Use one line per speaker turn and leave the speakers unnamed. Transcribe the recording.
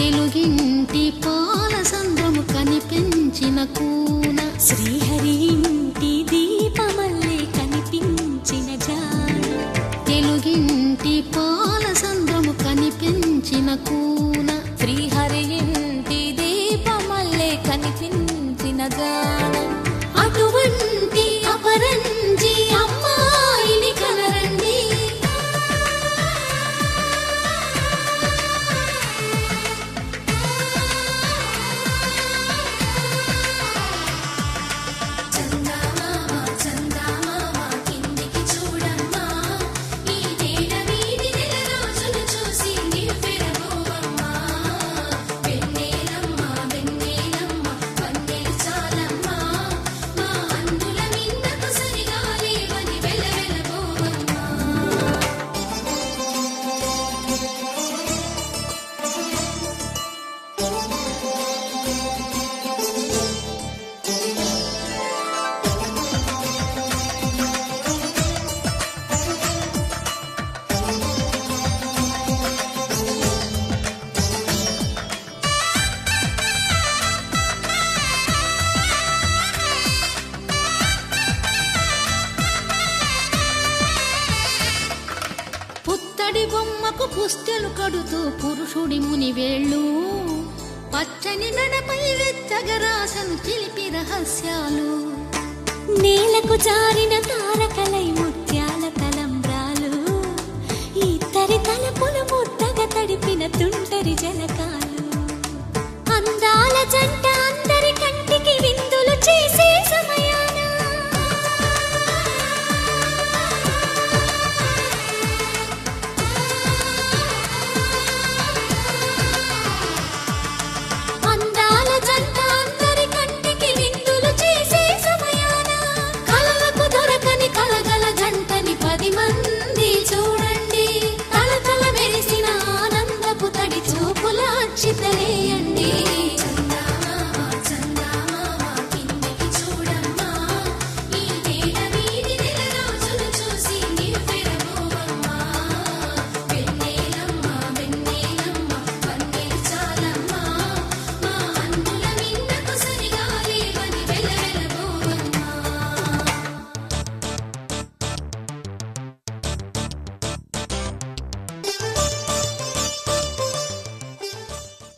తెలుగింటి పాల సంద్రము కనిపించిన కూన
శ్రీహరి ఇంటి దీపమల్లే కనిపించిన జాన
తెలుగింటి పాల సంద్రము కనిపించిన కూన
శ్రీహరి ఇంటి దీపమల్లే కనిపించిన జాన
అటువంటి అపరంజి అమ్మాయిని కనరండి. పుత్తడి బొమ్మకు పుస్తెలు కడుతూ పురుషుడి ముని వేళ్ళు పచ్చని నడపై వెచ్చగరాసను చిలిపి రహస్యాలు
నేలకు జారిన తారకలై